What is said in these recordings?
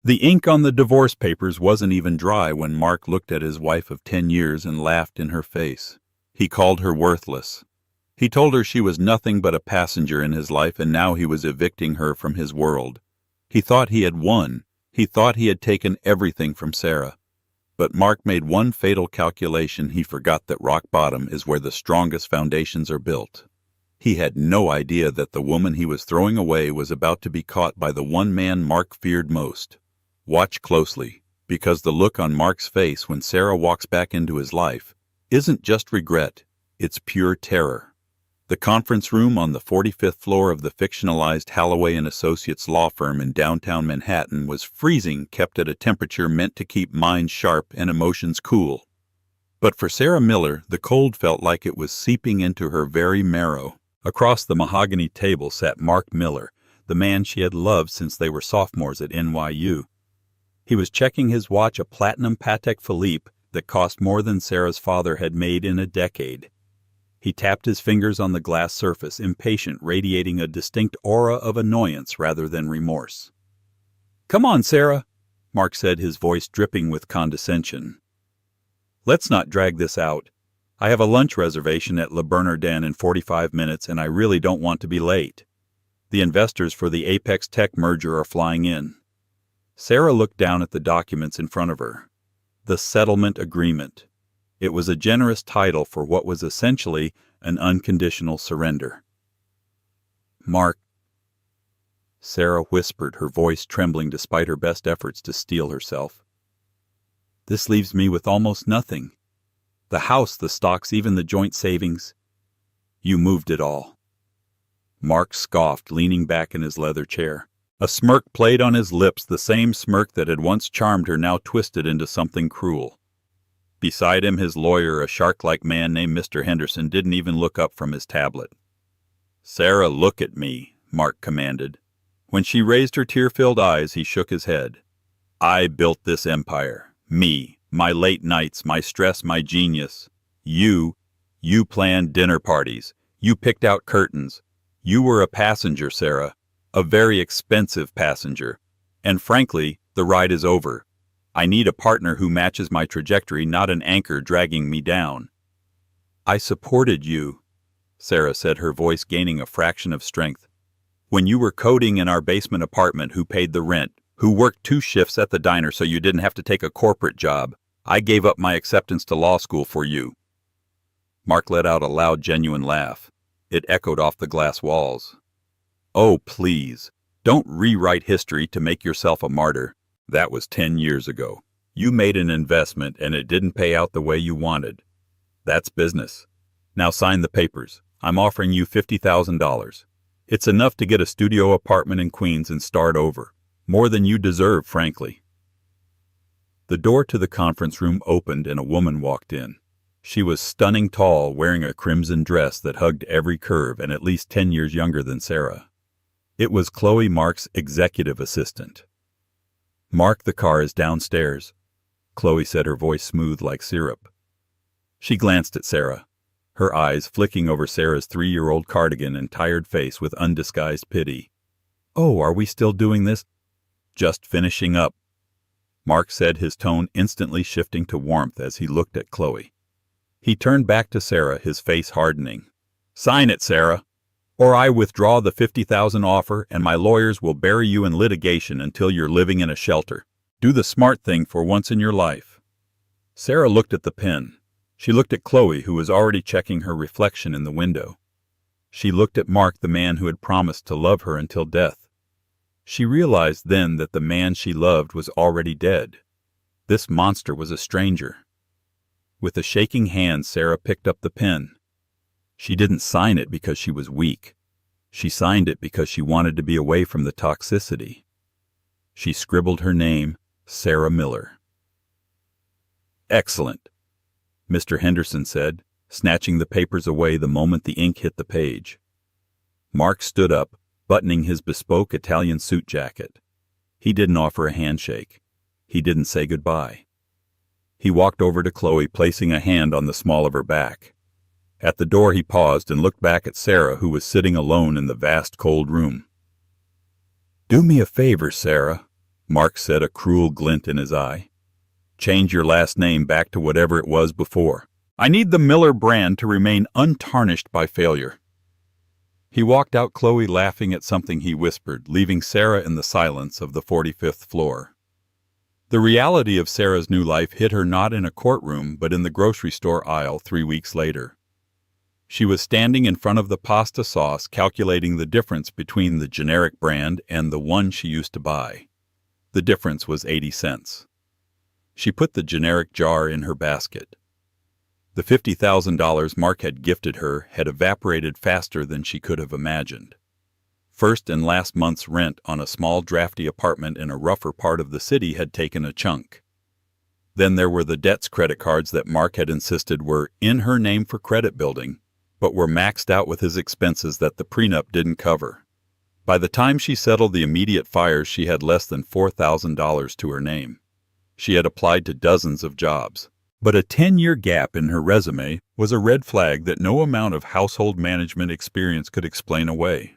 The ink on the divorce papers wasn't even dry when Mark looked at his wife of 10 years and laughed in her face. He called her worthless. He told her she was nothing but a passenger in his life, and now he was evicting her from his world. He thought he had won. He thought he had taken everything from Sarah. But Mark made one fatal calculation. He forgot that rock bottom is where the strongest foundations are built. He had no idea that the woman he was throwing away was about to be caught by the one man Mark feared most. Watch closely, because the look on Mark's face when Sarah walks back into his life isn't just regret, it's pure terror. The conference room on the 45th floor of the fictionalized Halloway & Associates law firm in downtown Manhattan was freezing, kept at a temperature meant to keep minds sharp and emotions cool. But for Sarah Miller, the cold felt like it was seeping into her very marrow. Across the mahogany table sat Mark Miller, the man she had loved since they were sophomores at NYU. He was checking his watch, a platinum Patek Philippe that cost more than Sarah's father had made in a decade. He tapped his fingers on the glass surface, impatient, radiating a distinct aura of annoyance rather than remorse. "Come on, Sarah," Mark said, his voice dripping with condescension. "Let's not drag this out. I have a lunch reservation at Le Bernardin in 45 minutes, and I really don't want to be late. The investors for the Apex Tech merger are flying in." Sarah looked down at the documents in front of her. The settlement agreement. It was a generous title for what was essentially an unconditional surrender. "Mark," Sarah whispered, her voice trembling despite her best efforts to steel herself. "This leaves me with almost nothing. The house, the stocks, even the joint savings. You moved it all." Mark scoffed, leaning back in his leather chair. A smirk played on his lips, the same smirk that had once charmed her, now twisted into something cruel. Beside him, his lawyer, a shark-like man named Mr. Henderson, didn't even look up from his tablet. "Sarah, look at me," Mark commanded. When she raised her tear-filled eyes, he shook his head. "I built this empire. Me, my late nights, my stress, my genius. You planned dinner parties. You picked out curtains. You were a passenger, Sarah. A very expensive passenger. And frankly, the ride is over. I need a partner who matches my trajectory, not an anchor dragging me down." "I supported you," Sarah said, her voice gaining a fraction of strength. "When you were coding in our basement apartment, who paid the rent, who worked 2 shifts at the diner so you didn't have to take a corporate job. I gave up my acceptance to law school for you." Mark let out a loud, genuine laugh. It echoed off the glass walls. "Oh, please, don't rewrite history to make yourself a martyr. That was 10 years ago. You made an investment and it didn't pay out the way you wanted. That's business. Now sign the papers. I'm offering you $50,000. It's enough to get a studio apartment in Queens and start over. More than you deserve, frankly." The door to the conference room opened and a woman walked in. She was stunning tall, wearing a crimson dress that hugged every curve, and at least 10 years younger than Sarah. It was Chloe, Mark's executive assistant. "Mark, the car is downstairs," Chloe said, her voice smooth like syrup. She glanced at Sarah, her eyes flicking over Sarah's 3-year-old cardigan and tired face with undisguised pity. "Oh, are we still doing this?" "Just finishing up," Mark said, his tone instantly shifting to warmth as he looked at Chloe. He turned back to Sarah, his face hardening. "Sign it, Sarah, or I withdraw the $50,000 offer and my lawyers will bury you in litigation until you're living in a shelter. Do the smart thing for once in your life." Sarah looked at the pen. She looked at Chloe, who was already checking her reflection in the window. She looked at Mark, the man who had promised to love her until death. She realized then that the man she loved was already dead. This monster was a stranger. With a shaking hand, Sarah picked up the pen. She didn't sign it because she was weak. She signed it because she wanted to be away from the toxicity. She scribbled her name, Sarah Miller. "Excellent," Mr. Henderson said, snatching the papers away the moment the ink hit the page. Mark stood up, buttoning his bespoke Italian suit jacket. He didn't offer a handshake. He didn't say goodbye. He walked over to Chloe, placing a hand on the small of her back. At the door he paused and looked back at Sarah, who was sitting alone in the vast cold room. "Do me a favor, Sarah," Mark said, a cruel glint in his eye. Change your last name back to whatever it was before. I need the Miller brand to remain untarnished by failure. He walked out, Chloe laughing at something he whispered, leaving Sarah in the silence of the 45th floor. The reality of Sarah's new life hit her not in a courtroom, but in the grocery store aisle 3 weeks later. She was standing in front of the pasta sauce, calculating the difference between the generic brand and the one she used to buy. The difference was 80 cents. She put the generic jar in her basket. The $50,000 Mark had gifted her had evaporated faster than she could have imagined. First and last month's rent on a small drafty apartment in a rougher part of the city had taken a chunk. Then there were the debts credit cards that Mark had insisted were in her name for credit building, but were maxed out with his expenses that the prenup didn't cover. By the time she settled the immediate fires, she had less than $4,000 to her name. She had applied to dozens of jobs, but a 10-year gap in her resume was a red flag that no amount of household management experience could explain away.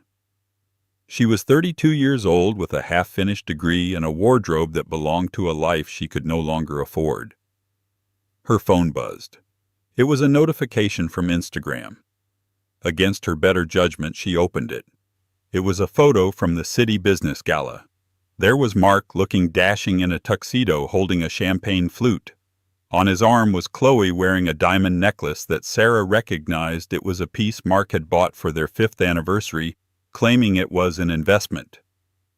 She was 32 years old with a half-finished degree and a wardrobe that belonged to a life she could no longer afford. Her phone buzzed. It was a notification from Instagram. Against her better judgment, she opened it. It was a photo from the City Business Gala. There was Mark looking dashing in a tuxedo holding a champagne flute. On his arm was Chloe wearing a diamond necklace that Sarah recognized it was a piece Mark had bought for their 5th anniversary, claiming it was an investment.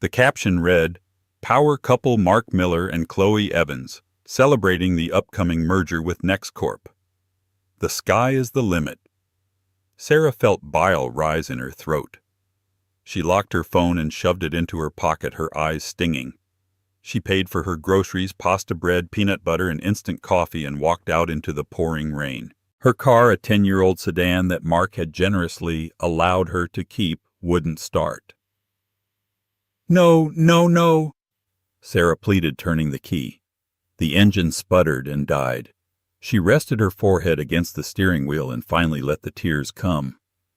The caption read, "Power couple Mark Miller and Chloe Evans, celebrating the upcoming merger with NextCorp. The sky is the limit." Sarah felt bile rise in her throat. She locked her phone and shoved it into her pocket, her eyes stinging. She paid for her groceries, pasta bread, peanut butter, and instant coffee, and walked out into the pouring rain. Her car, a 10-year-old sedan that Mark had generously allowed her to keep, wouldn't start. "No, no, no," Sarah pleaded, turning the key. The engine sputtered and died. She rested her forehead against the steering wheel and finally let the tears come.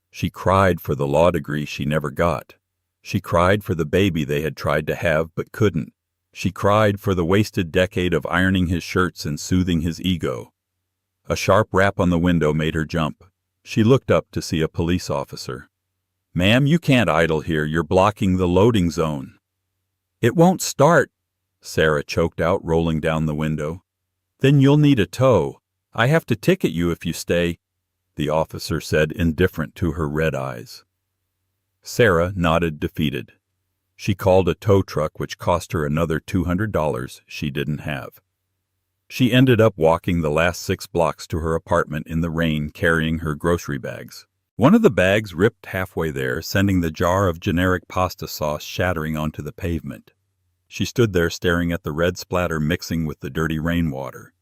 She cried for the law degree she never got. She cried for the baby they had tried to have but couldn't. She cried for the wasted decade of ironing his shirts and soothing his ego. A sharp rap on the window made her jump. She looked up to see a police officer. "Ma'am, you can't idle here. You're blocking the loading zone." "It won't start," Sarah choked out, rolling down the window. "Then you'll need a tow. I have to ticket you if you stay," the officer said, indifferent to her red eyes. Sarah nodded, defeated. She called a tow truck, which cost her another $200 she didn't have. She ended up walking the last 6 blocks to her apartment in the rain, carrying her grocery bags. One of the bags ripped halfway there, sending the jar of generic pasta sauce shattering onto the pavement. She stood there staring at the red splatter mixing with the dirty rainwater.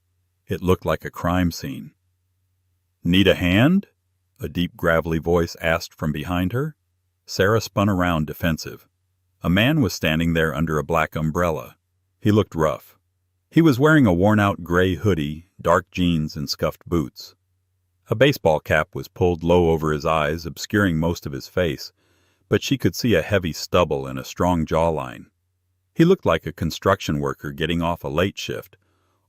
It looked like a crime scene. "Need a hand?" a deep, gravelly voice asked from behind her. Sarah spun around, defensive. A man was standing there under a black umbrella. He looked rough. He was wearing a worn-out gray hoodie, dark jeans, and scuffed boots. A baseball cap was pulled low over his eyes, obscuring most of his face, but she could see a heavy stubble and a strong jawline. He looked like a construction worker getting off a late shift,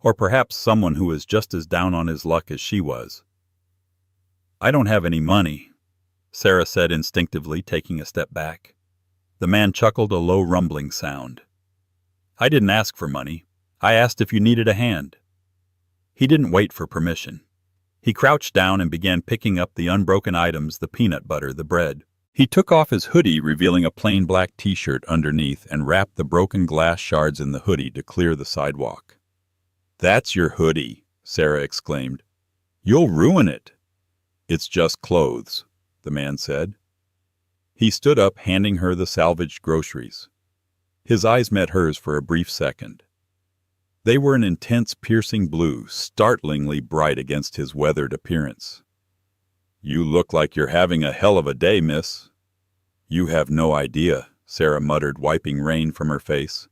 or perhaps someone who was just as down on his luck as she was. "I don't have any money," Sarah said instinctively, taking a step back. The man chuckled, a low rumbling sound. "I didn't ask for money. I asked if you needed a hand." He didn't wait for permission. He crouched down and began picking up the unbroken items, the peanut butter, the bread. He took off his hoodie, revealing a plain black t-shirt underneath, and wrapped the broken glass shards in the hoodie to clear the sidewalk. "That's your hoodie," Sarah exclaimed. "You'll ruin it." "It's just clothes," the man said. He stood up, handing her the salvaged groceries. His eyes met hers for a brief second. They were an intense, piercing blue, startlingly bright against his weathered appearance. "You look like you're having a hell of a day, miss." "You have no idea," Sarah muttered, wiping rain from her face.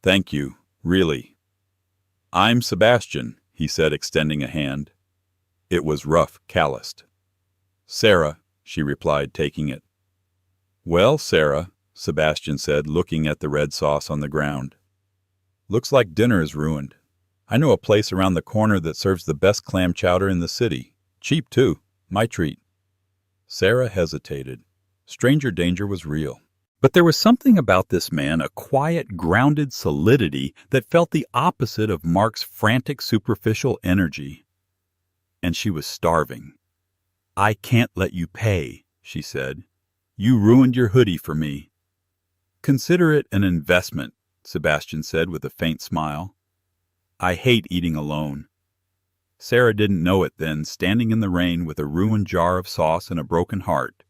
"Thank you, really." "I'm Sebastian," he said, extending a hand. It was rough, calloused. "Sarah," she replied, taking it. "Well, Sarah," Sebastian said, looking at the red sauce on the ground. Looks like dinner is ruined. I know a place around the corner that serves the best clam chowder in the city. Cheap, too. My treat." Sarah hesitated. Stranger danger was real. But there was something about this man, a quiet, grounded solidity that felt the opposite of Mark's frantic, superficial energy. And she was starving. "I can't let you pay," she said. "You ruined your hoodie for me." "Consider it an investment," Sebastian said with a faint smile. "I hate eating alone." Sarah didn't know it then, standing in the rain with a ruined jar of sauce and a broken heart.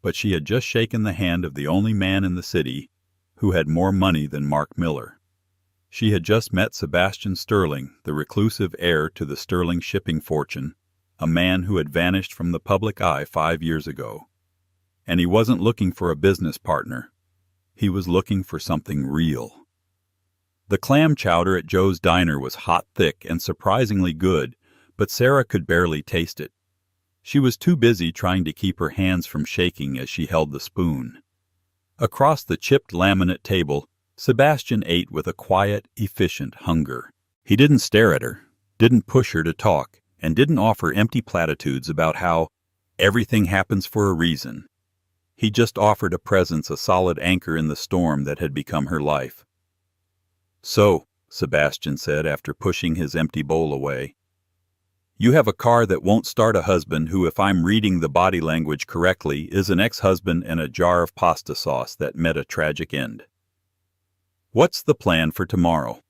But she had just shaken the hand of the only man in the city who had more money than Mark Miller. She had just met Sebastian Sterling, the reclusive heir to the Sterling shipping fortune, a man who had vanished from the public eye 5 years ago. And he wasn't looking for a business partner. He was looking for something real. The clam chowder at Joe's Diner was hot, thick, and surprisingly good, but Sarah could barely taste it. She was too busy trying to keep her hands from shaking as she held the spoon. Across the chipped laminate table, Sebastian ate with a quiet, efficient hunger. He didn't stare at her, didn't push her to talk, and didn't offer empty platitudes about how everything happens for a reason. He just offered a presence, a solid anchor in the storm that had become her life. "So," Sebastian said after pushing his empty bowl away, "you have a car that won't start a husband who, if I'm reading the body language correctly, is an ex-husband and a jar of pasta sauce that met a tragic end. What's the plan for tomorrow?"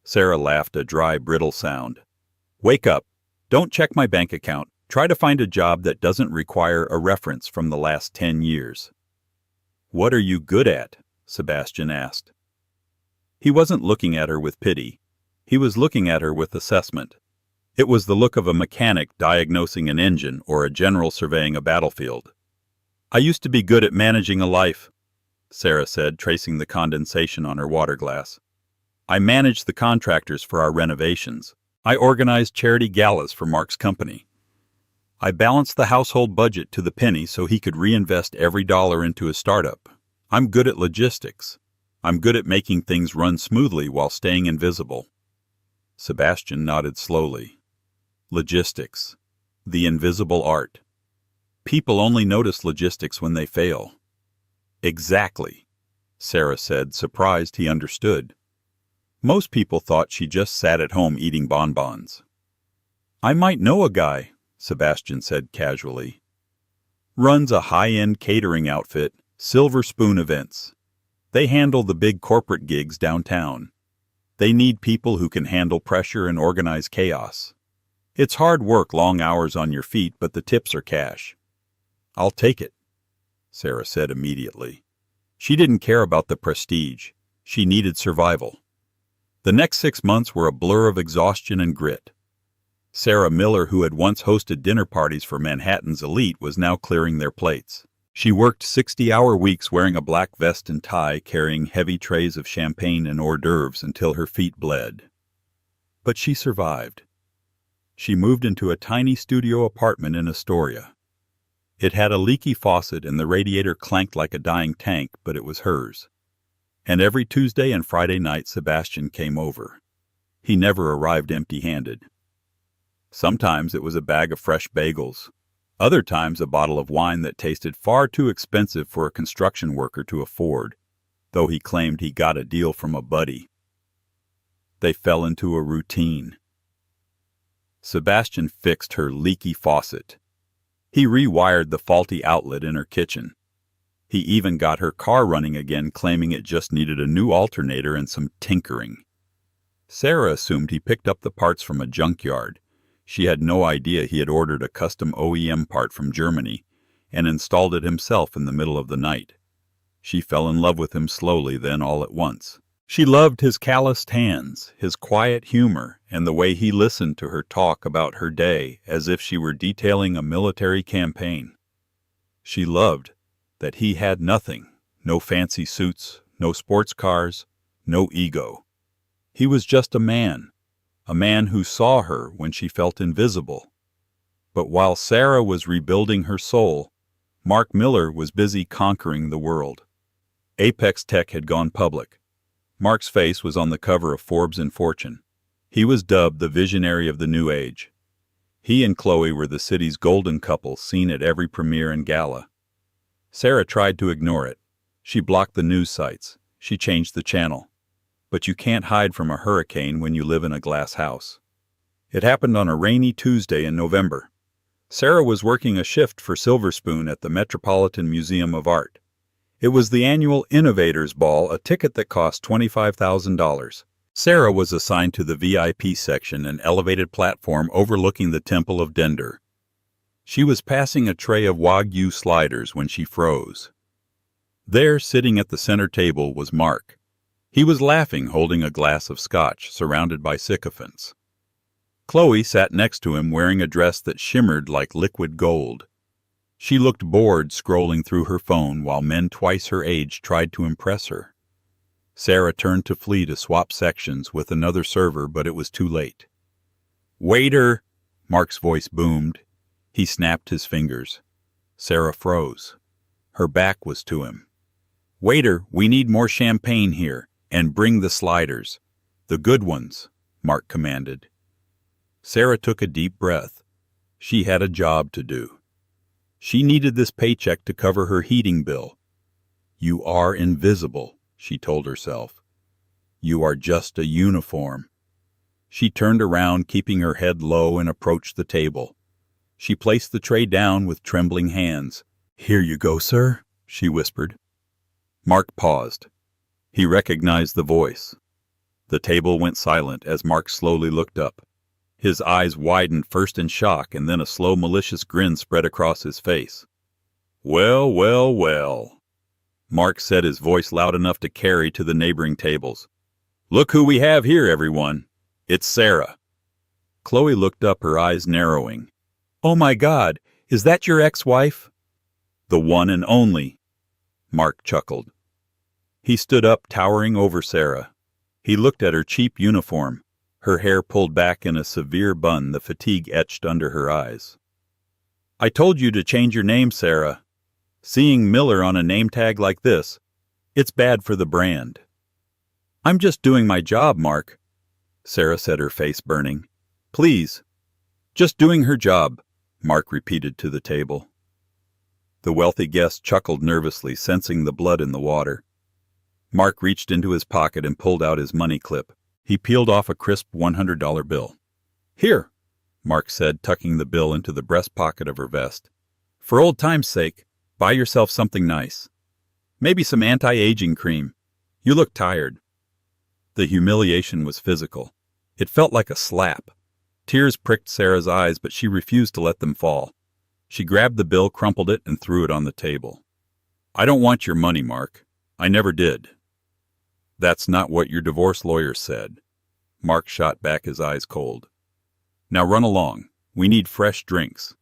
Sarah laughed, a dry, brittle sound. "Wake up. Don't check my bank account. Try to find a job that doesn't require a reference from the last 10 years. "What are you good at?" Sebastian asked. He wasn't looking at her with pity. He was looking at her with assessment. It was the look of a mechanic diagnosing an engine or a general surveying a battlefield. "I used to be good at managing a life," Sarah said, tracing the condensation on her water glass. "I managed the contractors for our renovations. I organized charity galas for Mark's company. I balanced the household budget to the penny so he could reinvest every dollar into his startup. I'm good at logistics. I'm good at making things run smoothly while staying invisible." Sebastian nodded slowly. Logistics. The invisible art. People only notice logistics when they fail. "Exactly," Sarah said, surprised he understood. Most people thought she just sat at home eating bonbons. "I might know a guy," Sebastian said casually. "Runs a high-end catering outfit, Silver Spoon Events. They handle the big corporate gigs downtown. They need people who can handle pressure and organize chaos. It's hard work, long hours on your feet, but the tips are cash." "I'll take it," Sarah said immediately. She didn't care about the prestige. She needed survival. The next 6 months were a blur of exhaustion and grit. Sarah Miller, who had once hosted dinner parties for Manhattan's elite, was now clearing their plates. She worked 60-hour weeks wearing a black vest and tie, carrying heavy trays of champagne and hors d'oeuvres until her feet bled. But she survived. She moved into a tiny studio apartment in Astoria. It had a leaky faucet and the radiator clanked like a dying tank, but it was hers. And every Tuesday and Friday night Sebastian came over. He never arrived empty-handed. Sometimes it was a bag of fresh bagels. Other times a bottle of wine that tasted far too expensive for a construction worker to afford, though he claimed he got a deal from a buddy. They fell into a routine. Sebastian fixed her leaky faucet. He rewired the faulty outlet in her kitchen. He even got her car running again, claiming it just needed a new alternator and some tinkering. Sarah assumed he picked up the parts from a junkyard. She had no idea he had ordered a custom OEM part from Germany and installed it himself in the middle of the night. She fell in love with him slowly, then all at once. She loved his calloused hands, his quiet humor, and the way he listened to her talk about her day as if she were detailing a military campaign. She loved that he had nothing, no fancy suits, no sports cars, no ego. He was just a man who saw her when she felt invisible. But while Sarah was rebuilding her soul, Mark Miller was busy conquering the world. Apex Tech had gone public. Mark's face was on the cover of Forbes and Fortune. He was dubbed the visionary of the new age. He and Chloe were the city's golden couple seen at every premiere and gala. Sarah tried to ignore it. She blocked the news sites. She changed the channel. But you can't hide from a hurricane when you live in a glass house. It happened on a rainy Tuesday in November. Sarah was working a shift for Silver Spoon at the Metropolitan Museum of Art. It was the annual Innovators Ball, a ticket that cost $25,000. Sarah was assigned to the VIP section, an elevated platform overlooking the Temple of Dender. She was passing a tray of Wagyu sliders when she froze. There, sitting at the center table, was Mark. He was laughing, holding a glass of scotch, surrounded by sycophants. Chloe sat next to him wearing a dress that shimmered like liquid gold. She looked bored scrolling through her phone while men twice her age tried to impress her. Sarah turned to flee to swap sections with another server, but it was too late. "Waiter!" Mark's voice boomed. He snapped his fingers. Sarah froze. Her back was to him. "Waiter, we need more champagne here, and bring the sliders. The good ones," Mark commanded. Sarah took a deep breath. She had a job to do. She needed this paycheck to cover her heating bill. "You are invisible," she told herself. "You are just a uniform." She turned around, keeping her head low, and approached the table. She placed the tray down with trembling hands. "Here you go, sir," she whispered. Mark paused. He recognized the voice. The table went silent as Mark slowly looked up. His eyes widened first in shock, and then a slow, malicious grin spread across his face. "Well, well, well," Mark said, his voice loud enough to carry to the neighboring tables. "Look who we have here, everyone. It's Sarah." Chloe looked up, her eyes narrowing. "Oh my God, is that your ex-wife?" "The one and only," Mark chuckled. He stood up, towering over Sarah. He looked at her cheap uniform, her hair pulled back in a severe bun, the fatigue etched under her eyes. "I told you to change your name, Sarah. Seeing Miller on a name tag like this, it's bad for the brand." "I'm just doing my job, Mark," Sarah said, her face burning. "Please." "Just doing her job," Mark repeated to the table. The wealthy guest chuckled nervously, sensing the blood in the water. Mark reached into his pocket and pulled out his money clip. He peeled off a crisp $100 bill. "Here," Mark said, tucking the bill into the breast pocket of her vest. "For old time's sake, buy yourself something nice. Maybe some anti-aging cream. You look tired." The humiliation was physical. It felt like a slap. Tears pricked Sarah's eyes, but she refused to let them fall. She grabbed the bill, crumpled it, and threw it on the table. "I don't want your money, Mark. I never did." "That's not what your divorce lawyer said." Mark shot back, his eyes cold. "Now run along. We need fresh drinks.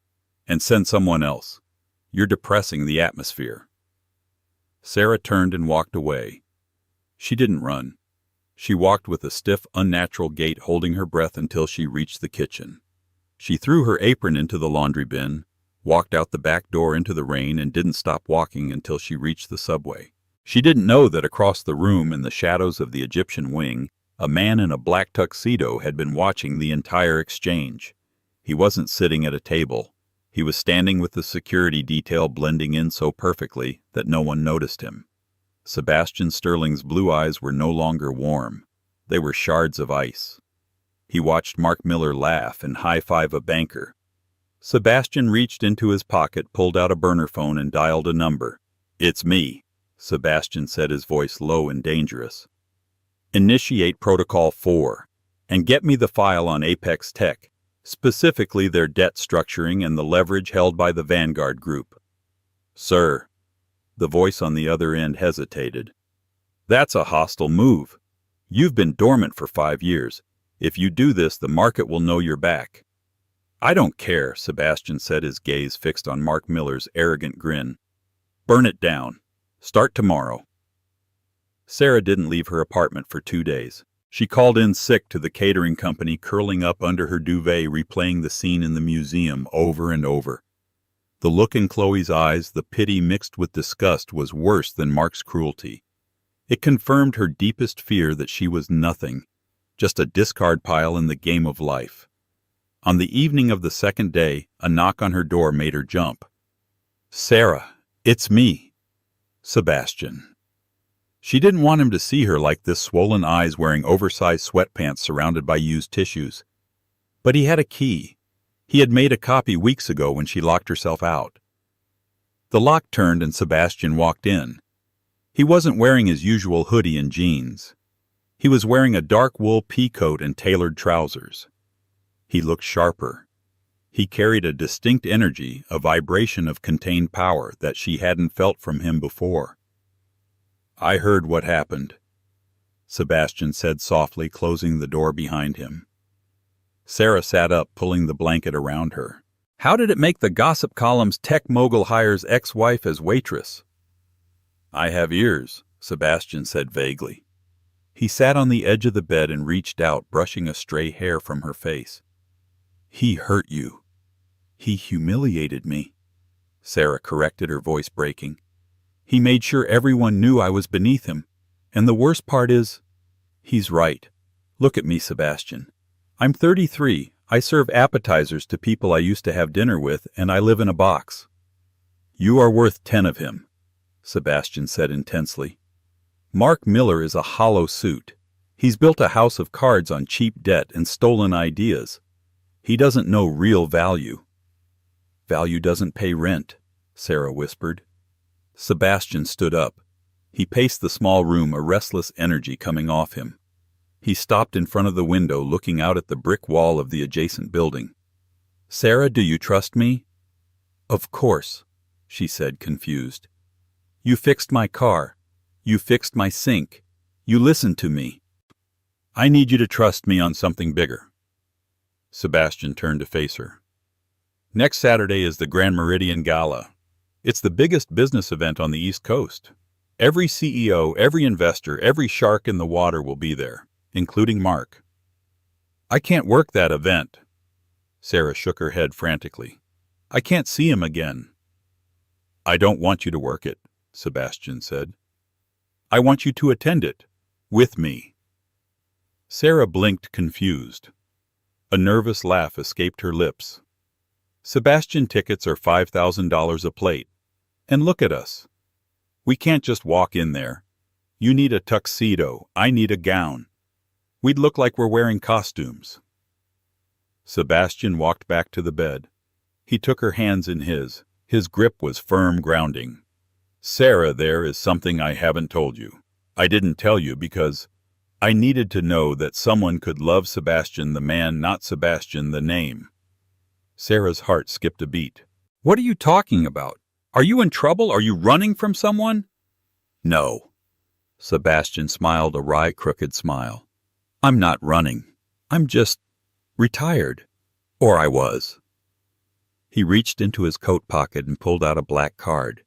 And send someone else. You're depressing the atmosphere." Sarah turned and walked away. She didn't run. She walked with a stiff, unnatural gait, holding her breath until she reached the kitchen. She threw her apron into the laundry bin, walked out the back door into the rain, and didn't stop walking until she reached the subway. She didn't know that across the room, in the shadows of the Egyptian wing, a man in a black tuxedo had been watching the entire exchange. He wasn't sitting at a table. He was standing with the security detail blending in so perfectly that no one noticed him. Sebastian Sterling's blue eyes were no longer warm. They were shards of ice. He watched Mark Miller laugh and high-five a banker. Sebastian reached into his pocket, pulled out a burner phone, and dialed a number. "It's me," Sebastian said, his voice low and dangerous. "Initiate Protocol 4, and get me the file on Apex Tech, specifically their debt structuring and the leverage held by the Vanguard Group." "Sir." The voice on the other end hesitated. "That's a hostile move. You've been dormant for 5 years. If you do this, the market will know you're back." "I don't care," Sebastian said, his gaze fixed on Mark Miller's arrogant grin. "Burn it down. Start tomorrow." Sarah didn't leave her apartment for 2 days. She called in sick to the catering company, curling up under her duvet, replaying the scene in the museum over and over. The look in Chloe's eyes, the pity mixed with disgust, was worse than Mark's cruelty. It confirmed her deepest fear that she was nothing, just a discard pile in the game of life. On the evening of the second day, a knock on her door made her jump. "Sarah, it's me, Sebastian." She didn't want him to see her like this, swollen eyes wearing oversized sweatpants surrounded by used tissues. But he had a key. He had made a copy weeks ago when she locked herself out. The lock turned and Sebastian walked in. He wasn't wearing his usual hoodie and jeans. He was wearing a dark wool pea coat and tailored trousers. He looked sharper. He carried a distinct energy, a vibration of contained power that she hadn't felt from him before. "I heard what happened," Sebastian said softly, closing the door behind him. Sarah sat up, pulling the blanket around her. "How did it make the gossip columns tech mogul hires ex-wife as waitress?" "I have ears," Sebastian said vaguely. He sat on the edge of the bed and reached out, brushing a stray hair from her face. "He hurt you. He humiliated me," Sarah corrected, her voice breaking. "He made sure everyone knew I was beneath him. And the worst part is, he's right. Look at me, Sebastian. I'm 33. I serve appetizers to people I used to have dinner with, and I live in a box." "You are worth 10 of him," Sebastian said intensely. "Mark Miller is a hollow suit. He's built a house of cards on cheap debt and stolen ideas. He doesn't know real value." "Value doesn't pay rent," Sarah whispered. Sebastian stood up. He paced the small room, a restless energy coming off him. He stopped in front of the window, looking out at the brick wall of the adjacent building. "Sarah, do you trust me?" "Of course," she said, confused. "You fixed my car. You fixed my sink. You listened to me. I need you to trust me on something bigger." Sebastian turned to face her. "Next Saturday is the Grand Meridian Gala. It's the biggest business event on the East Coast. Every CEO, every investor, every shark in the water will be there, including Mark." "I can't work that event." Sarah shook her head frantically. "I can't see him again." "I don't want you to work it," Sebastian said. "I want you to attend it. With me." Sarah blinked, confused. A nervous laugh escaped her lips. "Sebastian tickets are $5,000 a plate. And look at us. We can't just walk in there. You need a tuxedo. I need a gown. We'd look like we're wearing costumes." Sebastian walked back to the bed. He took her hands in his. His grip was firm, grounding. "Sarah, there is something I haven't told you. I didn't tell you because I needed to know that someone could love Sebastian the man, not Sebastian the name." Sarah's heart skipped a beat. "What are you talking about? Are you in trouble? Are you running from someone?" "No." Sebastian smiled, a wry, crooked smile. "I'm not running. I'm just retired. Or I was." He reached into his coat pocket and pulled out a black card.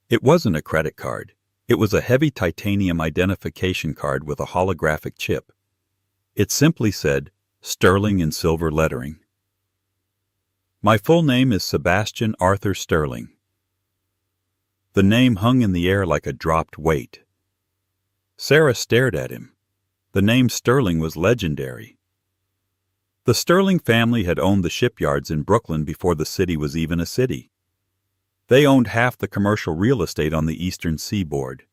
It wasn't a credit card. It was a heavy titanium identification card with a holographic chip. It simply said, Sterling in silver lettering. "My full name is Sebastian Arthur Sterling." The name hung in the air like a dropped weight. Sarah stared at him. The name Sterling was legendary. The Sterling family had owned the shipyards in Brooklyn before the city was even a city. They owned half the commercial real estate on the eastern seaboard.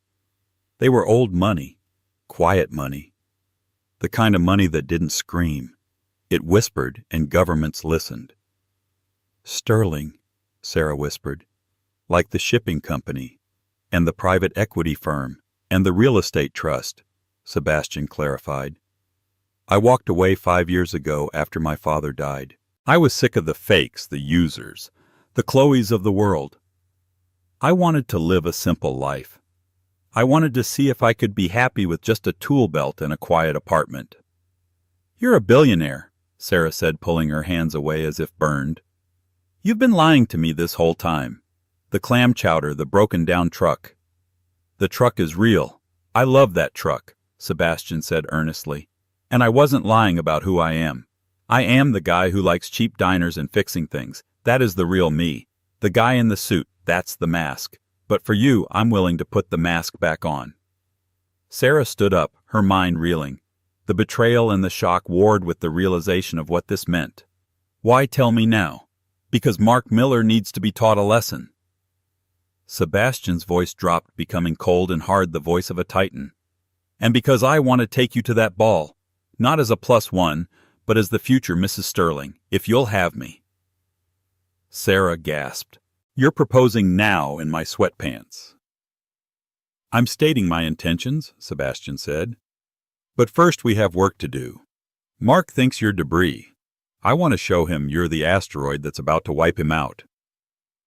They were old money, quiet money, the kind of money that didn't scream. It whispered, and governments listened. "Sterling," Sarah whispered, "like the shipping company, and the private equity firm, and the real estate trust," Sebastian clarified. "I walked away 5 years ago after my father died. I was sick of the fakes, the users, the Chloes of the world. I wanted to live a simple life. I wanted to see if I could be happy with just a tool belt and a quiet apartment." "You're a billionaire," Sarah said, pulling her hands away as if burned. "You've been lying to me this whole time. The clam chowder, the broken-down truck." "The truck is real. I love that truck," Sebastian said earnestly. "And I wasn't lying about who I am. I am the guy who likes cheap diners and fixing things. That is the real me. The guy in the suit, that's the mask. But for you, I'm willing to put the mask back on." Sarah stood up, her mind reeling. The betrayal and the shock warred with the realization of what this meant. Why tell me now? Because Mark Miller needs to be taught a lesson. Sebastian's voice dropped, becoming cold and hard, the voice of a titan. And because I want to take you to that ball, not as a +1, but as the future Mrs. Sterling, if you'll have me. Sarah gasped. You're proposing now in my sweatpants. I'm stating my intentions, Sebastian said. But first we have work to do. Mark thinks you're debris. I want to show him you're the asteroid that's about to wipe him out.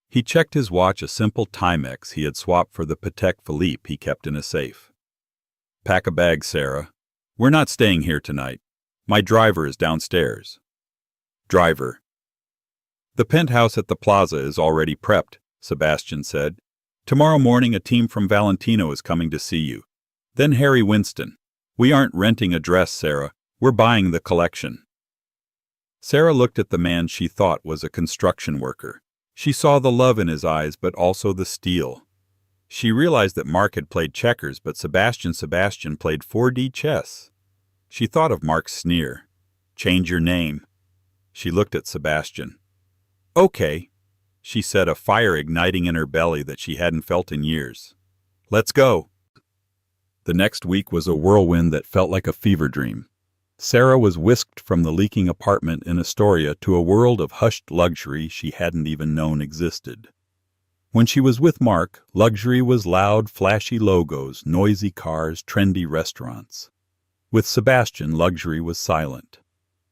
He checked his watch, a simple Timex he had swapped for the Patek Philippe he kept in a safe. Pack a bag, Sarah. We're not staying here tonight. My driver is downstairs. Driver. The penthouse at the plaza is already prepped, Sebastian said. Tomorrow morning a team from Valentino is coming to see you. Then Harry Winston. We aren't renting a dress, Sarah. We're buying the collection. Sarah looked at the man she thought was a construction worker. She saw the love in his eyes, but also the steel. She realized that Mark had played checkers, but Sebastian played 4D chess. She thought of Mark's sneer. Change your name. She looked at Sebastian. Okay, she said, a fire igniting in her belly that she hadn't felt in years. Let's go. The next week was a whirlwind that felt like a fever dream. Sarah was whisked from the leaking apartment in Astoria to a world of hushed luxury she hadn't even known existed. When she was with Mark, luxury was loud, flashy logos, noisy cars, trendy restaurants. With Sebastian, luxury was silent.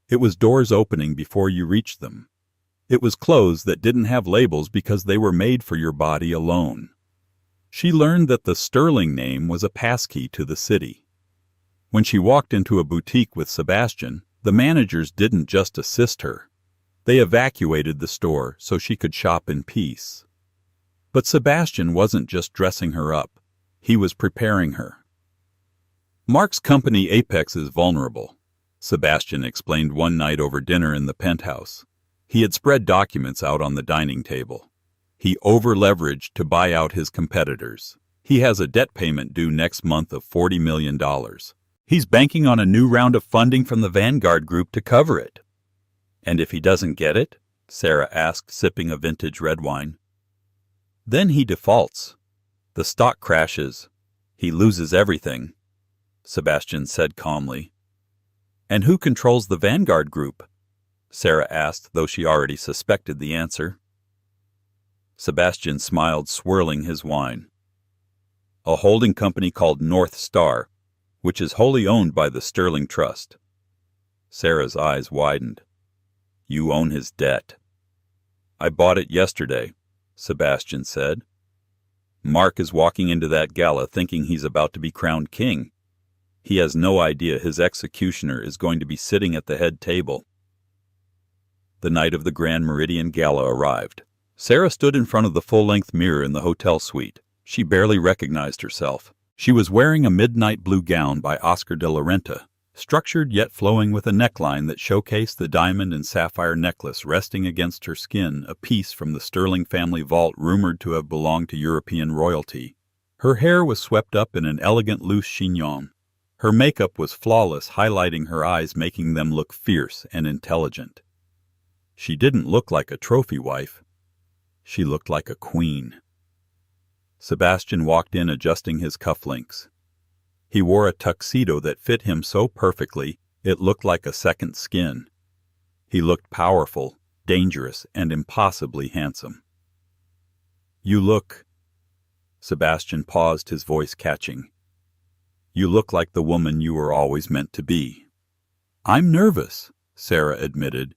It was doors opening before you reached them. It was clothes that didn't have labels because they were made for your body alone. She learned that the Sterling name was a passkey to the city. When she walked into a boutique with Sebastian, the managers didn't just assist her. They evacuated the store so she could shop in peace. But Sebastian wasn't just dressing her up. He was preparing her. Mark's company Apex is vulnerable, Sebastian explained one night over dinner in the penthouse. He had spread documents out on the dining table. He over-leveraged to buy out his competitors. He has a debt payment due next month of $40 million. He's banking on a new round of funding from the Vanguard Group to cover it. And if he doesn't get it? Sarah asked, sipping a vintage red wine. Then he defaults. The stock crashes. He loses everything, Sebastian said calmly. And who controls the Vanguard Group? Sarah asked, though she already suspected the answer. Sebastian smiled, swirling his wine. A holding company called North Star, which is wholly owned by the Sterling Trust. Sarah's eyes widened. You own his debt. I bought it yesterday, Sebastian said. Mark is walking into that gala thinking he's about to be crowned king. He has no idea his executioner is going to be sitting at the head table. The night of the Grand Meridian Gala arrived. Sarah stood in front of the full-length mirror in the hotel suite. She barely recognized herself. She was wearing a midnight blue gown by Oscar de la Renta, structured yet flowing with a neckline that showcased the diamond and sapphire necklace resting against her skin, a piece from the Sterling family vault rumored to have belonged to European royalty. Her hair was swept up in an elegant loose chignon. Her makeup was flawless, highlighting her eyes, making them look fierce and intelligent. She didn't look like a trophy wife. She looked like a queen. Sebastian walked in, adjusting his cufflinks. He wore a tuxedo that fit him so perfectly it looked like a second skin. He looked powerful, dangerous, and impossibly handsome. You look... Sebastian paused, his voice catching. You look like the woman you were always meant to be. I'm nervous, Sarah admitted.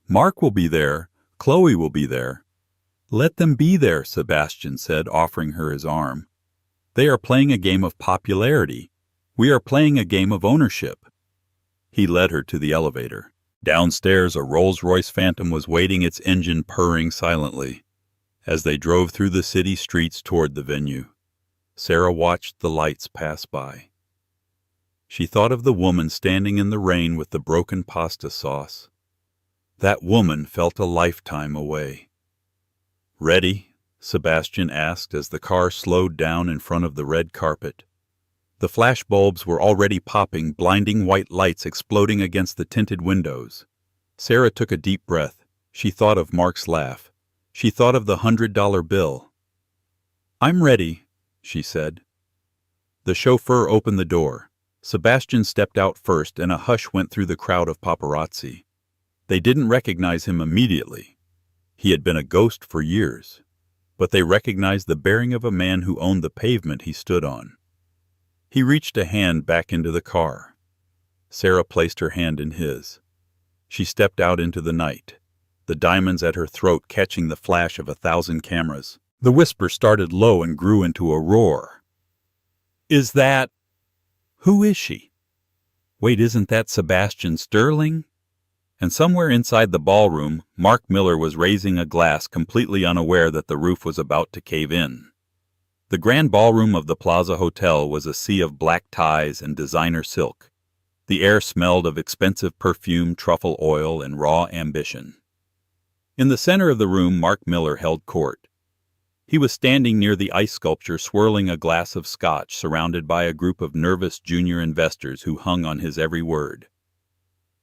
Mark will be there. Chloe will be there. Let them be there, Sebastian said, offering her his arm. They are playing a game of popularity. We are playing a game of ownership. He led her to the elevator. Downstairs, a Rolls-Royce Phantom was waiting, its engine purring silently. As they drove through the city streets toward the venue, Sarah watched the lights pass by. She thought of the woman standing in the rain with the broken pasta sauce. That woman felt a lifetime away. Ready? Sebastian asked as the car slowed down in front of the red carpet. The flash bulbs were already popping, blinding white lights exploding against the tinted windows. Sarah took a deep breath. She thought of Mark's laugh. She thought of the $100 bill. "I'm ready," she said. The chauffeur opened the door. Sebastian stepped out first, and a hush went through the crowd of paparazzi. They didn't recognize him immediately. He had been a ghost for years. But they recognized the bearing of a man who owned the pavement he stood on. He reached a hand back into the car. Sarah placed her hand in his. She stepped out into the night, the diamonds at her throat catching the flash of 1,000 cameras. The whisper started low and grew into a roar. "Is that... Who is she? Wait, isn't that Sebastian Sterling?" And somewhere inside the ballroom, Mark Miller was raising a glass, completely unaware that the roof was about to cave in. The grand ballroom of the Plaza Hotel was a sea of black ties and designer silk. The air smelled of expensive perfume, truffle oil, and raw ambition. In the center of the room, Mark Miller held court. He was standing near the ice sculpture, swirling a glass of scotch, surrounded by a group of nervous junior investors who hung on his every word.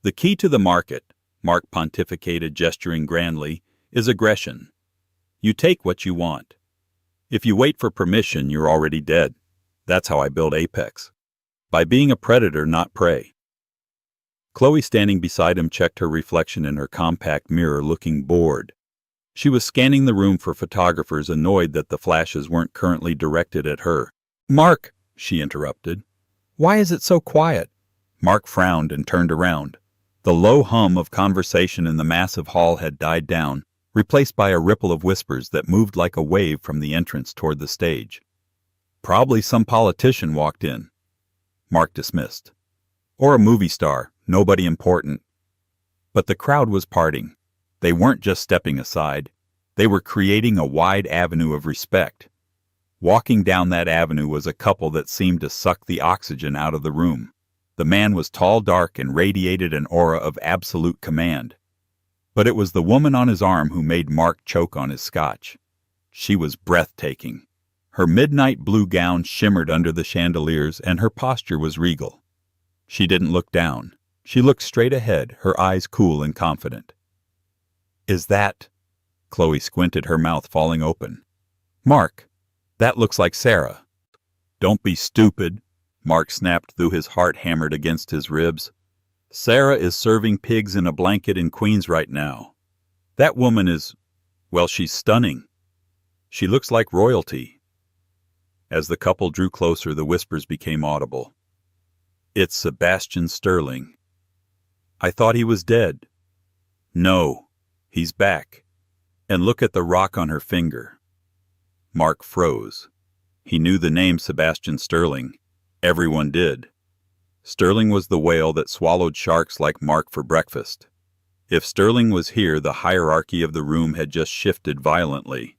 "The key to the market," Mark pontificated, gesturing grandly, "is aggression. You take what you want. If you wait for permission, you're already dead. That's how I build Apex. By being a predator, not prey." Chloe, standing beside him, checked her reflection in her compact mirror, looking bored. She was scanning the room for photographers, annoyed that the flashes weren't currently directed at her. "Mark," she interrupted, "why is it so quiet?" Mark frowned and turned around. The low hum of conversation in the massive hall had died down, replaced by a ripple of whispers that moved like a wave from the entrance toward the stage. "Probably some politician walked in," Mark dismissed. "Or a movie star, nobody important." But the crowd was parting. They weren't just stepping aside. They were creating a wide avenue of respect. Walking down that avenue was a couple that seemed to suck the oxygen out of the room. The man was tall, dark, and radiated an aura of absolute command. But it was the woman on his arm who made Mark choke on his scotch. She was breathtaking. Her midnight blue gown shimmered under the chandeliers, and her posture was regal. She didn't look down. She looked straight ahead, her eyes cool and confident. "Is that..." Chloe squinted, her mouth falling open. "Mark, that looks like Sarah." "Don't be stupid," Mark snapped through his heart hammered against his ribs. "Sarah is serving pigs in a blanket in Queens right now. That woman is... well, she's stunning. She looks like royalty." As the couple drew closer, the whispers became audible. "It's Sebastian Sterling. I thought he was dead." "No, he's back. And look at the rock on her finger." Mark froze. He knew the name Sebastian Sterling. Everyone did. Sterling was the whale that swallowed sharks like Mark for breakfast. If Sterling was here, the hierarchy of the room had just shifted violently.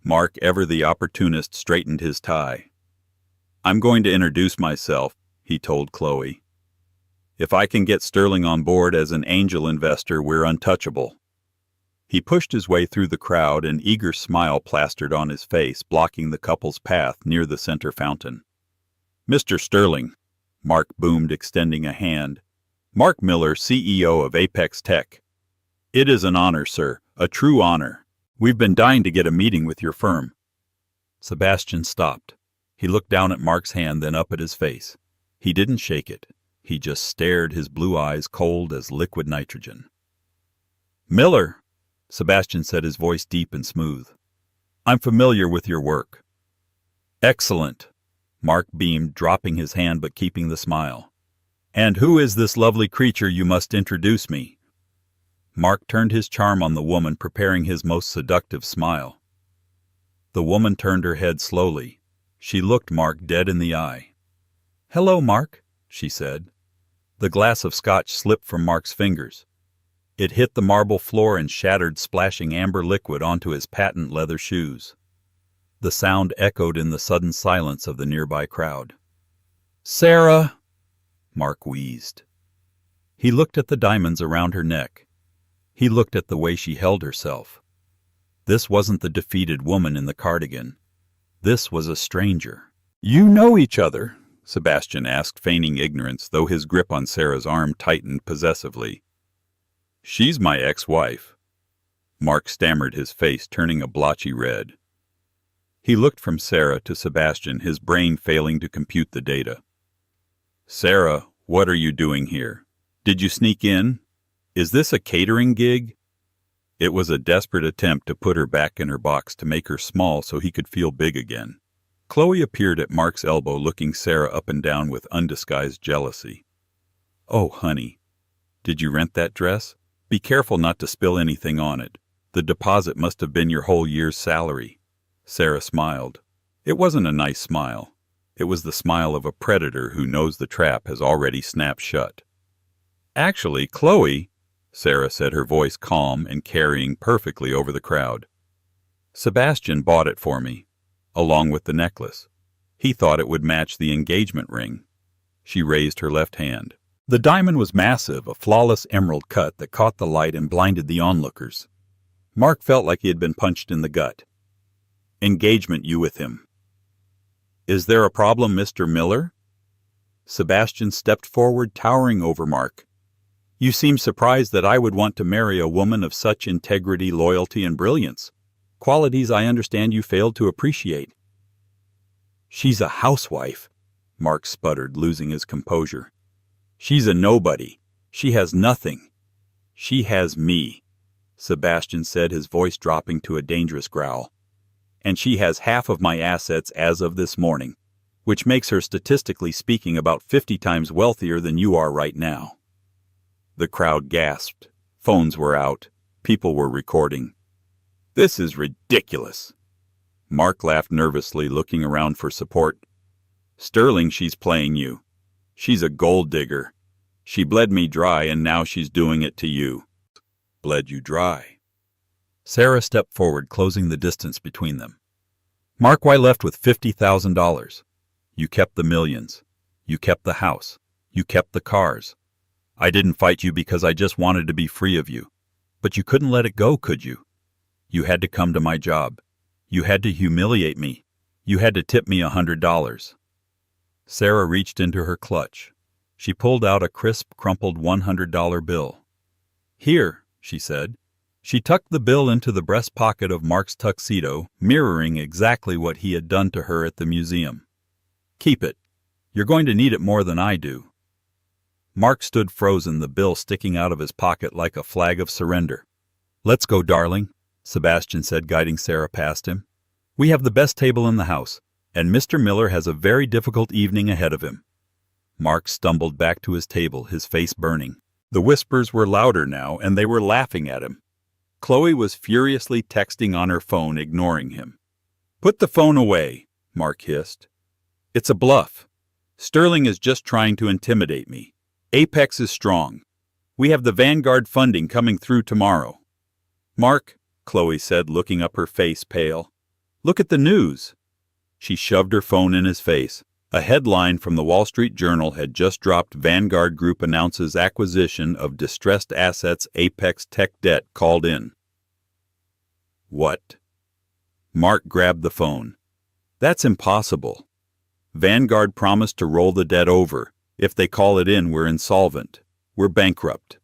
Mark, ever the opportunist, straightened his tie. "I'm going to introduce myself," he told Chloe. "If I can get Sterling on board as an angel investor, we're untouchable." He pushed his way through the crowd, an eager smile plastered on his face, blocking the couple's path near the center fountain. "Mr. Sterling," Mark boomed, extending a hand. "Mark Miller, CEO of Apex Tech." "It is an honor, sir, a true honor. We've been dying to get a meeting with your firm." Sebastian stopped. He looked down at Mark's hand, then up at his face. He didn't shake it. He just stared, his blue eyes cold as liquid nitrogen. "Miller," Sebastian said, his voice deep and smooth. "I'm familiar with your work." "Excellent," Mark beamed, dropping his hand but keeping the smile. "And who is this lovely creature you must introduce me?" Mark turned his charm on the woman, preparing his most seductive smile. The woman turned her head slowly. She looked Mark dead in the eye. "Hello, Mark," she said. The glass of scotch slipped from Mark's fingers. It hit the marble floor and shattered, splashing amber liquid onto his patent leather shoes. The sound echoed in the sudden silence of the nearby crowd. "Sarah," Mark wheezed. He looked at the diamonds around her neck. He looked at the way she held herself. This wasn't the defeated woman in the cardigan. This was a stranger. "You know each other," Sebastian asked, feigning ignorance, though his grip on Sarah's arm tightened possessively. She's my ex-wife. Mark stammered, his face turning a blotchy red. He looked from Sarah to Sebastian, his brain failing to compute the data. Sarah, what are you doing here? Did you sneak in? Is this a catering gig? It was a desperate attempt to put her back in her box, to make her small so he could feel big again. Chloe appeared at Mark's elbow, looking Sarah up and down with undisguised jealousy. Oh, honey, did you rent that dress? Be careful not to spill anything on it. The deposit must have been your whole year's salary. Sarah smiled. It wasn't a nice smile. It was the smile of a predator who knows the trap has already snapped shut. Actually, Chloe, Sarah said, her voice calm and carrying perfectly over the crowd. Sebastian bought it for me, along with the necklace. He thought it would match the engagement ring. She raised her left hand. The diamond was massive, a flawless emerald cut that caught the light and blinded the onlookers. Mark felt like he had been punched in the gut. Engagement you with him. Is there a problem, Mr. Miller? Sebastian stepped forward, towering over Mark. You seem surprised that I would want to marry a woman of such integrity, loyalty, and brilliance. Qualities I understand you failed to appreciate. She's a housewife, Mark sputtered, losing his composure. She's a nobody. She has nothing. She has me, Sebastian said, his voice dropping to a dangerous growl. And she has half of my assets as of this morning, which makes her, statistically speaking, about 50 times wealthier than you are right now. The crowd gasped. Phones were out. People were recording. This is ridiculous. Mark laughed nervously, looking around for support. Sterling, she's playing you. She's a gold digger. She bled me dry, and now she's doing it to you. Bled you dry. Sarah stepped forward, closing the distance between them. Mark, why left with $50,000? You kept the millions. You kept the house. You kept the cars. I didn't fight you because I just wanted to be free of you. But you couldn't let it go, could you? You had to come to my job. You had to humiliate me. You had to tip me $100. Sarah reached into her clutch. She pulled out a crisp, crumpled $100 bill. Here, she said. She tucked the bill into the breast pocket of Mark's tuxedo, mirroring exactly what he had done to her at the museum. Keep it. You're going to need it more than I do. Mark stood frozen, the bill sticking out of his pocket like a flag of surrender. Let's go, darling, Sebastian said, guiding Sarah past him. We have the best table in the house, and Mr. Miller has a very difficult evening ahead of him. Mark stumbled back to his table, his face burning. The whispers were louder now, and they were laughing at him. Chloe was furiously texting on her phone, ignoring him. Put the phone away, Mark hissed. It's a bluff. Sterling is just trying to intimidate me. Apex is strong. We have the Vanguard funding coming through tomorrow. Mark, Chloe said, looking up, her face pale. Look at the news. She shoved her phone in his face. A headline from the Wall Street Journal had just dropped. Vanguard Group announces acquisition of distressed assets. Apex Tech debt called in. What? Mark grabbed the phone. That's impossible. Vanguard promised to roll the debt over. If they call it in, we're insolvent. We're bankrupt.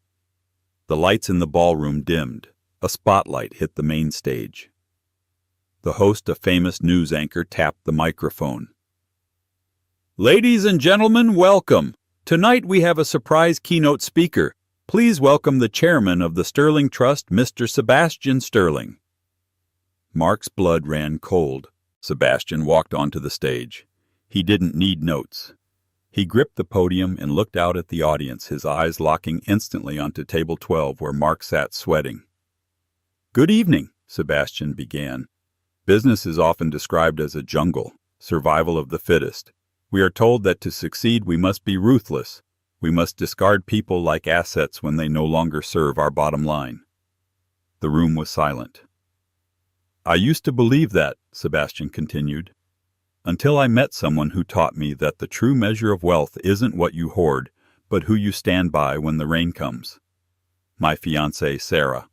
The lights in the ballroom dimmed. A spotlight hit the main stage. The host, a famous news anchor, tapped the microphone. Ladies and gentlemen, welcome. Tonight we have a surprise keynote speaker. Please welcome the chairman of the Sterling Trust, Mr. Sebastian Sterling. Mark's blood ran cold. Sebastian walked onto the stage. He didn't need notes. He gripped the podium and looked out at the audience, his eyes locking instantly onto table 12 where Mark sat sweating. Good evening, Sebastian began. Business is often described as a jungle, survival of the fittest. We are told that to succeed we must be ruthless. We must discard people like assets when they no longer serve our bottom line. The room was silent. I used to believe that, Sebastian continued, until I met someone who taught me that the true measure of wealth isn't what you hoard, but who you stand by when the rain comes. My fiancée, Sarah.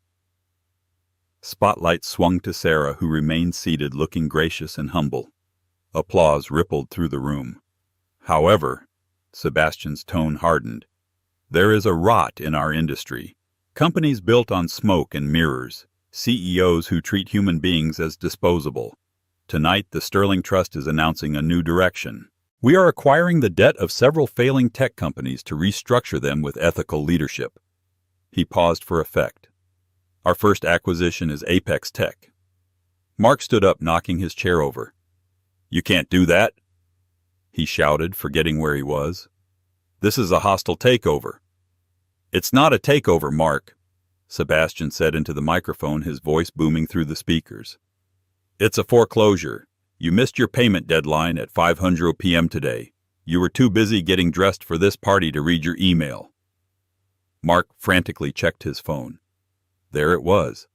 Spotlight swung to Sarah, who remained seated, looking gracious and humble. Applause rippled through the room. However, Sebastian's tone hardened. There is a rot in our industry. Companies built on smoke and mirrors. CEOs who treat human beings as disposable. Tonight, the Sterling Trust is announcing a new direction. We are acquiring the debt of several failing tech companies to restructure them with ethical leadership. He paused for effect. Our first acquisition is Apex Tech. Mark stood up, knocking his chair over. You can't do that, he shouted, forgetting where he was. This is a hostile takeover. It's not a takeover, Mark, Sebastian said into the microphone, his voice booming through the speakers. It's a foreclosure. You missed your payment deadline at 5:00 p.m. today. You were too busy getting dressed for this party to read your email. Mark frantically checked his phone. There it was.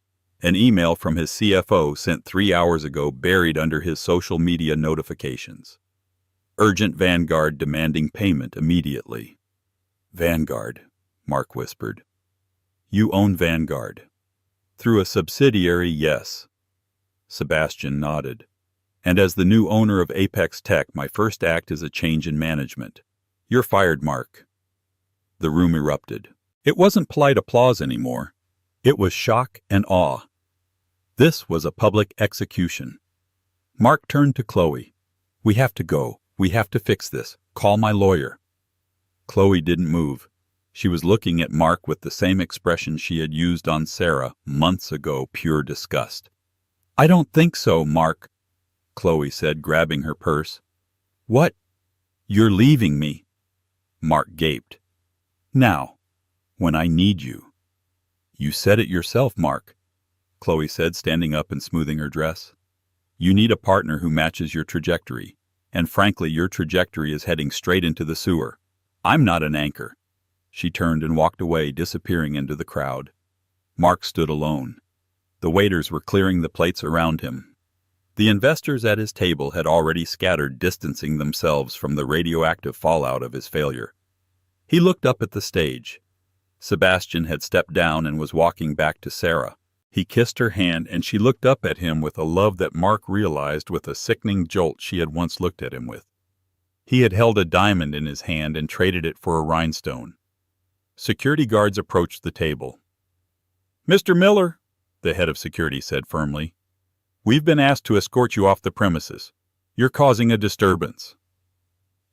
An email from his CFO sent 3 hours ago, buried under his social media notifications. Urgent Vanguard demanding payment immediately. Vanguard, Mark whispered. You own Vanguard. Through a subsidiary, yes. Sebastian nodded. And as the new owner of Apex Tech, my first act is a change in management. You're fired, Mark. The room erupted. It wasn't polite applause anymore. It was shock and awe. This was a public execution. Mark turned to Chloe. We have to go. We have to fix this. Call my lawyer. Chloe didn't move. She was looking at Mark with the same expression she had used on Sarah months ago, pure disgust. I don't think so, Mark, Chloe said, grabbing her purse. What? You're leaving me? Mark gaped. Now, when I need you. You said it yourself, Mark, Chloe said, standing up and smoothing her dress. You need a partner who matches your trajectory, and frankly, your trajectory is heading straight into the sewer. I'm not an anchor. She turned and walked away, disappearing into the crowd. Mark stood alone. The waiters were clearing the plates around him. The investors at his table had already scattered, distancing themselves from the radioactive fallout of his failure. He looked up at the stage. Sebastian had stepped down and was walking back to Sarah. He kissed her hand, and she looked up at him with a love that Mark realized with a sickening jolt she had once looked at him with. He had held a diamond in his hand and traded it for a rhinestone. Security guards approached the table. Mr. Miller, the head of security said firmly, we've been asked to escort you off the premises. You're causing a disturbance.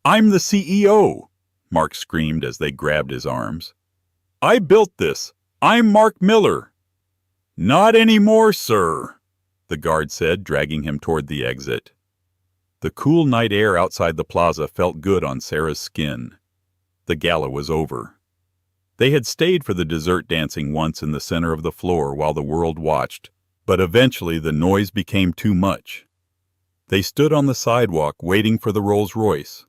I'm the CEO, Mark screamed as they grabbed his arms. I built this. I'm Mark Miller. Not anymore, sir, the guard said, dragging him toward the exit. The cool night air outside the plaza felt good on Sarah's skin. The gala was over. They had stayed for the dessert dancing once in the center of the floor while the world watched, but eventually the noise became too much. They stood on the sidewalk waiting for the Rolls-Royce.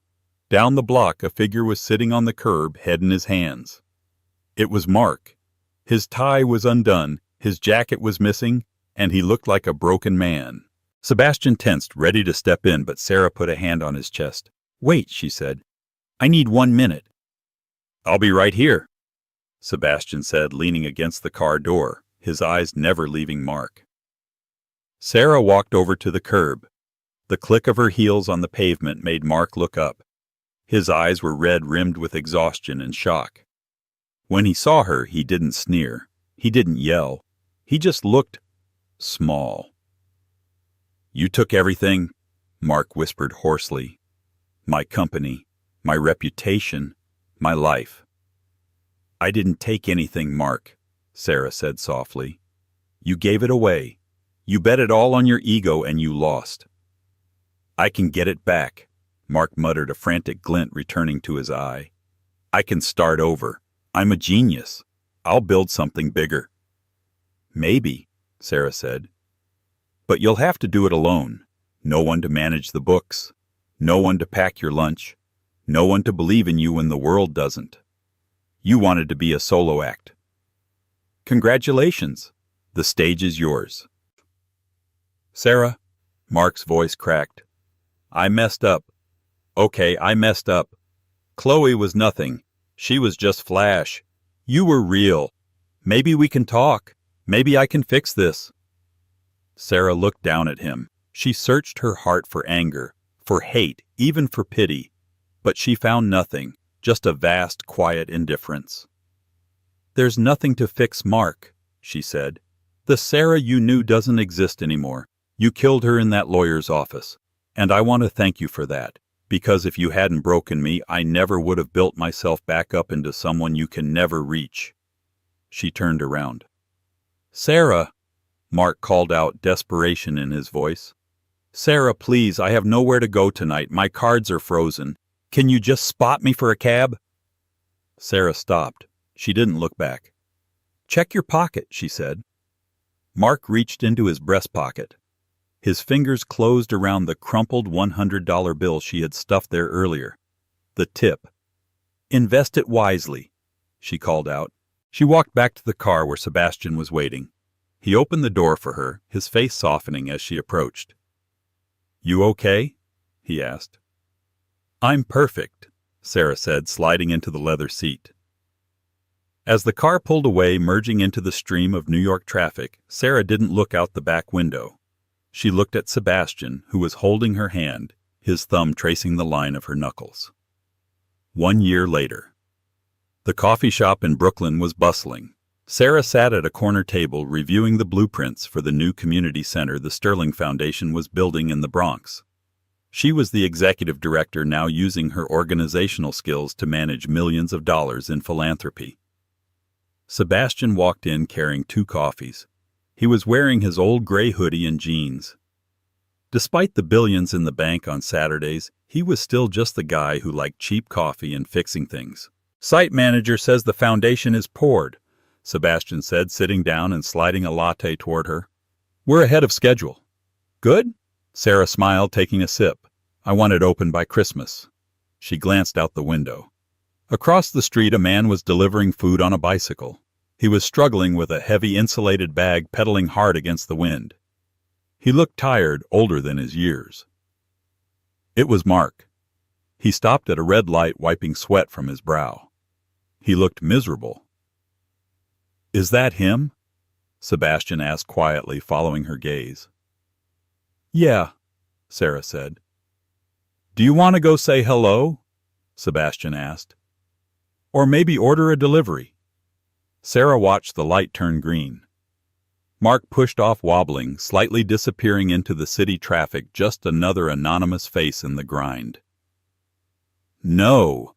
Down the block, a figure was sitting on the curb, head in his hands. It was Mark. His tie was undone, his jacket was missing, and he looked like a broken man. Sebastian tensed, ready to step in, but Sarah put a hand on his chest. Wait, she said. I need 1 minute. I'll be right here, Sebastian said, leaning against the car door, his eyes never leaving Mark. Sarah walked over to the curb. The click of her heels on the pavement made Mark look up. His eyes were red, rimmed with exhaustion and shock. When he saw her, he didn't sneer. He didn't yell. He just looked small. You took everything, Mark whispered hoarsely. My company, my reputation, my life. I didn't take anything, Mark, Sarah said softly. You gave it away. You bet it all on your ego and you lost. I can get it back, Mark muttered, a frantic glint returning to his eye. I can start over. I'm a genius. I'll build something bigger. Maybe, Sarah said. But you'll have to do it alone. No one to manage the books. No one to pack your lunch. No one to believe in you when the world doesn't. You wanted to be a solo act. Congratulations. The stage is yours. Sarah, Mark's voice cracked. I messed up. Okay, I messed up. Chloe was nothing. She was just flash. You were real. Maybe we can talk. Maybe I can fix this. Sarah looked down at him. She searched her heart for anger, for hate, even for pity. But she found nothing, just a vast, quiet indifference. "There's nothing to fix, Mark," she said. "The Sarah you knew doesn't exist anymore. You killed her in that lawyer's office. And I want to thank you for that, because if you hadn't broken me, I never would have built myself back up into someone you can never reach." She turned around. "Sarah," Mark called out, desperation in his voice. "Sarah, please, I have nowhere to go tonight. My cards are frozen. Can you just spot me for a cab?" Sarah stopped. She didn't look back. "Check your pocket," she said. Mark reached into his breast pocket. His fingers closed around the crumpled $100 bill she had stuffed there earlier. The tip. "Invest it wisely," she called out. She walked back to the car where Sebastian was waiting. He opened the door for her, his face softening as she approached. "You okay?" he asked. "I'm perfect," Sarah said, sliding into the leather seat. As the car pulled away, merging into the stream of New York traffic, Sarah didn't look out the back window. She looked at Sebastian, who was holding her hand, his thumb tracing the line of her knuckles. 1 year later. The coffee shop in Brooklyn was bustling. Sarah sat at a corner table reviewing the blueprints for the new community center the Sterling Foundation was building in the Bronx. She was the executive director, now using her organizational skills to manage millions of dollars in philanthropy. Sebastian walked in carrying 2 coffees. He was wearing his old gray hoodie and jeans. Despite the billions in the bank on Saturdays, he was still just the guy who liked cheap coffee and fixing things. "Site manager says the foundation is poured," Sebastian said, sitting down and sliding a latte toward her. "We're ahead of schedule." "Good?" Sarah smiled, taking a sip. "I want it open by Christmas." She glanced out the window. Across the street, a man was delivering food on a bicycle. He was struggling with a heavy insulated bag, pedaling hard against the wind. He looked tired, older than his years. It was Mark. He stopped at a red light, wiping sweat from his brow. He looked miserable. "Is that him?" Sebastian asked quietly, following her gaze. "Yeah," Sarah said. "Do you want to go say hello?" Sebastian asked. "Or maybe order a delivery?" Sarah watched the light turn green. Mark pushed off, wobbling, slightly disappearing into the city traffic, just another anonymous face in the grind. "No,"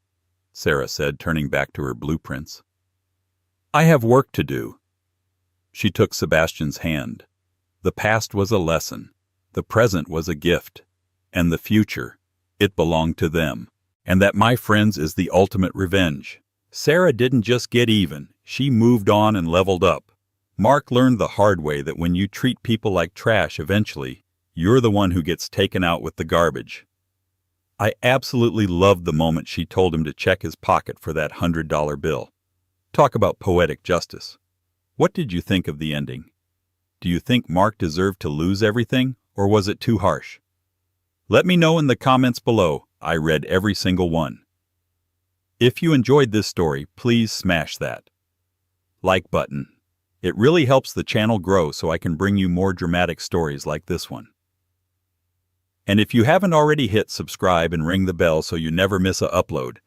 Sarah said, turning back to her blueprints. "I have work to do." She took Sebastian's hand. The past was a lesson. The present was a gift. And the future, it belonged to them. And that, my friends, is the ultimate revenge. Sarah didn't just get even. She moved on and leveled up. Mark learned the hard way that when you treat people like trash, eventually, you're the one who gets taken out with the garbage. I absolutely loved the moment she told him to check his pocket for that $100 bill. Talk about poetic justice. What did you think of the ending? Do you think Mark deserved to lose everything, or was it too harsh? Let me know in the comments below. I read every single one. If you enjoyed this story, please smash that like button. It really helps the channel grow so I can bring you more dramatic stories like this one. And if you haven't already, hit subscribe and ring the bell so you never miss an upload.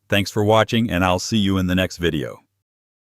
Thanks for watching, and I'll see you in the next video.